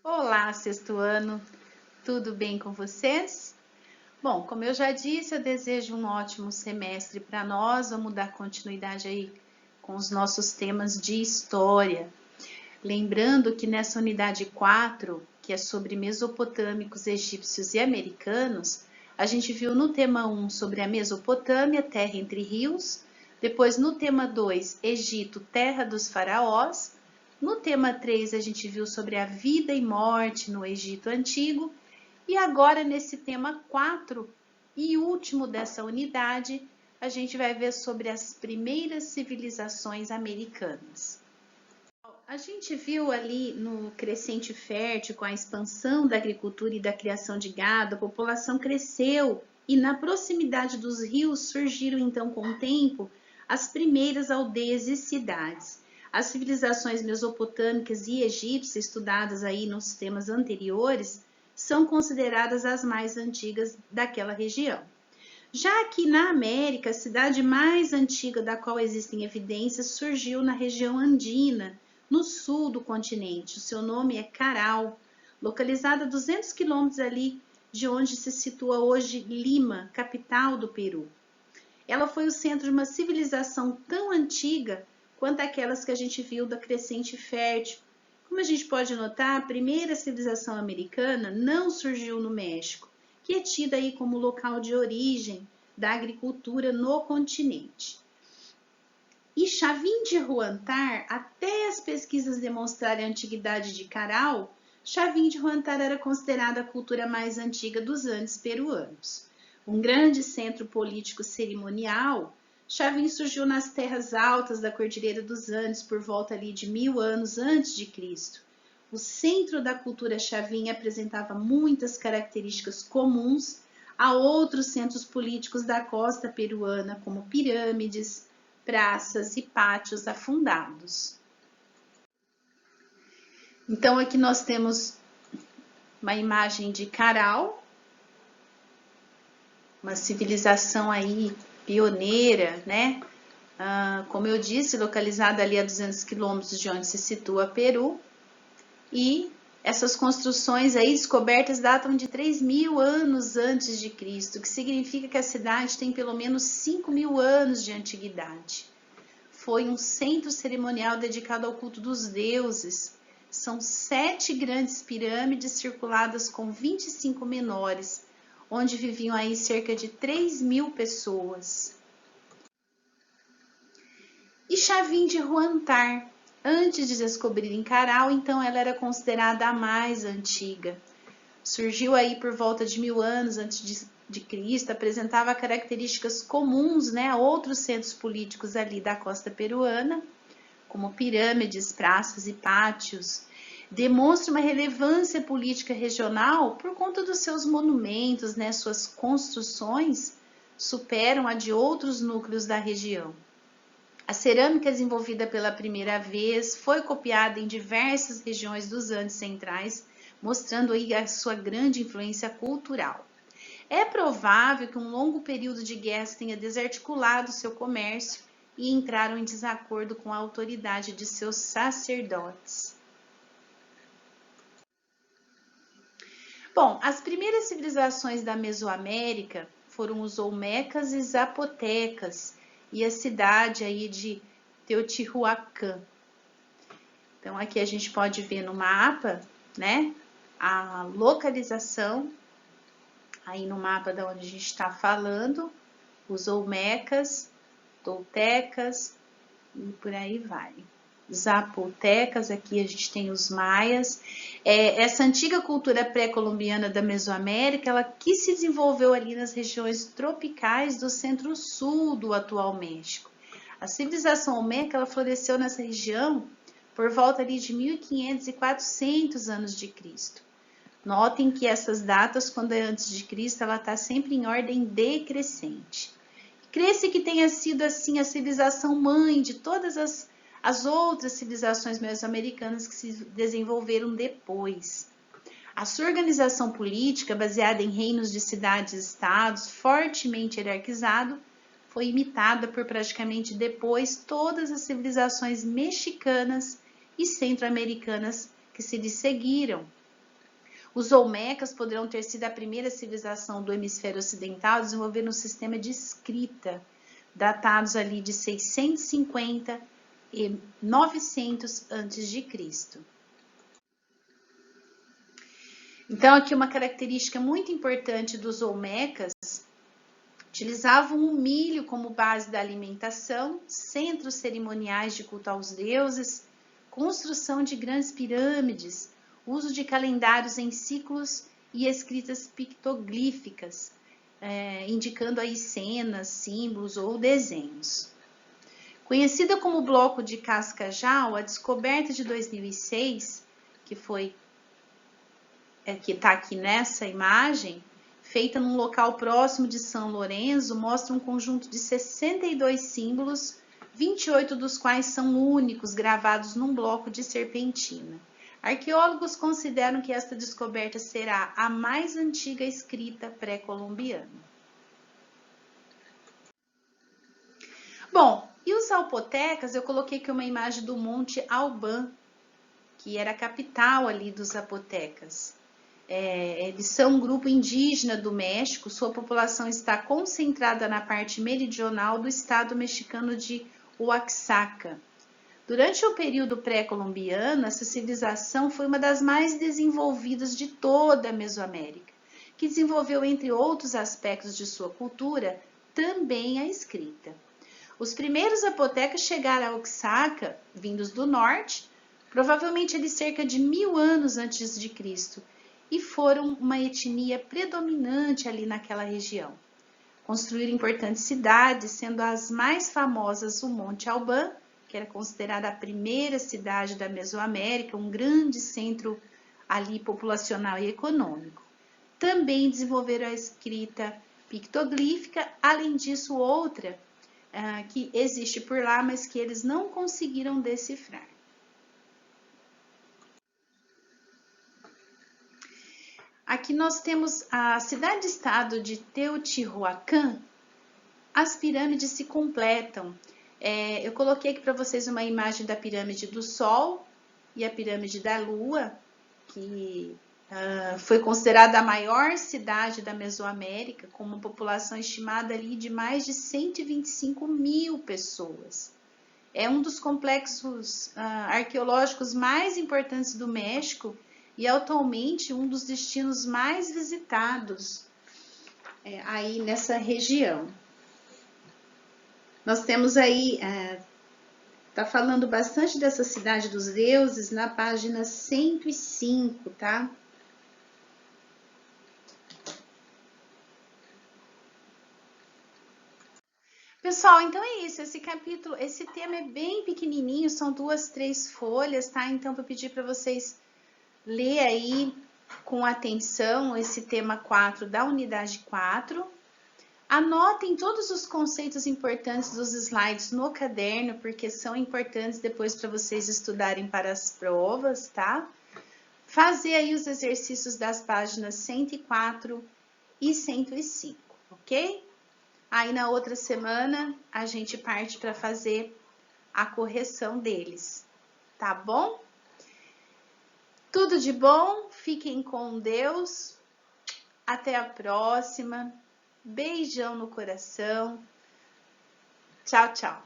Olá, sexto ano, tudo bem com vocês? Bom, como eu já disse, eu desejo um ótimo semestre para nós. Vamos dar continuidade aí com os nossos temas de história. Lembrando que nessa unidade 4, que é sobre mesopotâmicos, egípcios e americanos, a gente viu no tema 1 sobre a Mesopotâmia, terra entre rios, depois no tema 2, Egito, terra dos faraós. No tema 3, a gente viu sobre a vida e morte no Egito Antigo. E agora, nesse tema 4 e último dessa unidade, a gente vai ver sobre as primeiras civilizações americanas. A gente viu ali no Crescente Fértil, com a expansão da agricultura e da criação de gado, a população cresceu e na proximidade dos rios surgiram então com o tempo as primeiras aldeias e cidades. As civilizações mesopotâmicas e egípcias estudadas aí nos temas anteriores são consideradas as mais antigas daquela região. Já aqui na América, a cidade mais antiga da qual existem evidências surgiu na região andina, no sul do continente. O seu nome é Caral, localizada a 200 quilômetros ali de onde se situa hoje Lima, capital do Peru. Ela foi o centro de uma civilização tão antiga quanto aquelas que a gente viu da Crescente Fértil. Como a gente pode notar, a primeira civilização americana não surgiu no México, que é tida aí como local de origem da agricultura no continente. E Chavin de Huantar, até as pesquisas demonstrarem a antiguidade de Caral, Chavin de Huantar era considerada a cultura mais antiga dos Andes peruanos. Um grande centro político cerimonial, Chavin surgiu nas terras altas da Cordilheira dos Andes por volta ali de 1000 anos antes de Cristo. O centro da cultura Chavin apresentava muitas características comuns a outros centros políticos da costa peruana, como pirâmides, praças e pátios afundados. Então aqui nós temos uma imagem de Caral, uma civilização aí pioneira, né? Como eu disse, localizada ali a 200 quilômetros de onde se situa Peru. E essas construções aí descobertas datam de 3.000 anos antes de Cristo, o que significa que a cidade tem pelo menos 5.000 anos de antiguidade. Foi um centro cerimonial dedicado ao culto dos deuses. São 7 grandes pirâmides circuladas com 25 menores, onde viviam aí cerca de 3.000 pessoas. E Chavin de Huantar, antes de descobrirem Caral, então ela era considerada a mais antiga. Surgiu aí por volta de 1000 anos antes de Cristo, apresentava características comuns, né, a outros centros políticos ali da costa peruana, como pirâmides, praças e pátios. Demonstra uma relevância política regional por conta dos seus monumentos, né, suas construções superam a de outros núcleos da região. A cerâmica desenvolvida pela primeira vez foi copiada em diversas regiões dos Andes centrais, mostrando aí a sua grande influência cultural. É provável que um longo período de guerras tenha desarticulado seu comércio e entraram em desacordo com a autoridade de seus sacerdotes. Bom, as primeiras civilizações da Mesoamérica foram os olmecas e zapotecas e a cidade aí de Teotihuacan. Então aqui a gente pode ver no mapa, né, a localização aí no mapa da onde a gente está falando, os olmecas, toltecas e por aí vai. Zapotecas, aqui a gente tem os maias. Essa antiga cultura pré-colombiana da Mesoamérica, ela que se desenvolveu ali nas regiões tropicais do centro-sul do atual México. A civilização olmeca, ela floresceu nessa região por volta ali de 1500 e 400 anos de Cristo. Notem que essas datas, quando é antes de Cristo, ela está sempre em ordem decrescente. Crê-se que tenha sido assim a civilização mãe de todas as outras civilizações mesoamericanas que se desenvolveram depois. A sua organização política, baseada em reinos de cidades e estados, fortemente hierarquizado, foi imitada por praticamente depois todas as civilizações mexicanas e centro-americanas que se lhe seguiram. Os Olmecas poderão ter sido a primeira civilização do hemisfério ocidental a desenvolver um sistema de escrita, datados ali de 650 e 900 a.C. Então, aqui uma característica muito importante dos Olmecas: utilizavam o milho como base da alimentação, centros cerimoniais de culto aos deuses, construção de grandes pirâmides, uso de calendários em ciclos e escritas pictoglíficas, indicando aí cenas, símbolos ou desenhos. Conhecida como bloco de Cascavel, a descoberta de 2006, que está aqui nessa imagem, feita num local próximo de São Lourenço, mostra um conjunto de 62 símbolos, 28 dos quais são únicos, gravados num bloco de serpentina. Arqueólogos consideram que esta descoberta será a mais antiga escrita pré-colombiana. Bom, e os zapotecas, eu coloquei aqui uma imagem do Monte Albán, que era a capital ali dos zapotecas. Eles são um grupo indígena do México, sua população está concentrada na parte meridional do estado mexicano de Oaxaca. Durante o período pré-colombiano, essa civilização foi uma das mais desenvolvidas de toda a Mesoamérica, que desenvolveu, entre outros aspectos de sua cultura, também a escrita. Os primeiros zapotecas chegaram a Oaxaca, vindos do norte, provavelmente ali cerca de 1000 anos antes de Cristo, e foram uma etnia predominante ali naquela região. Construíram importantes cidades, sendo as mais famosas o Monte Albán, que era considerada a primeira cidade da Mesoamérica, um grande centro ali populacional e econômico. Também desenvolveram a escrita pictoglífica, além disso outra que existe por lá, mas que eles não conseguiram decifrar. Aqui nós temos a cidade-estado de Teotihuacan. As pirâmides se completam. Eu coloquei aqui para vocês uma imagem da pirâmide do Sol e a pirâmide da Lua, que foi considerada a maior cidade da Mesoamérica, com uma população estimada ali de mais de 125 mil pessoas. É um dos complexos arqueológicos mais importantes do México e atualmente um dos destinos mais visitados aí nessa região. Nós temos aí, tá falando bastante dessa cidade dos deuses na página 105, tá? Pessoal, então é isso, esse tema é bem pequenininho, são 2, 3 folhas, tá? Então vou pedir para vocês ler aí com atenção esse tema 4 da unidade 4. Anotem todos os conceitos importantes dos slides no caderno, porque são importantes depois para vocês estudarem para as provas, tá? Fazer aí os exercícios das páginas 104 e 105, ok? Aí na outra semana a gente parte para fazer a correção deles, tá bom? Tudo de bom, fiquem com Deus, até a próxima. Beijão no coração. Tchau, tchau.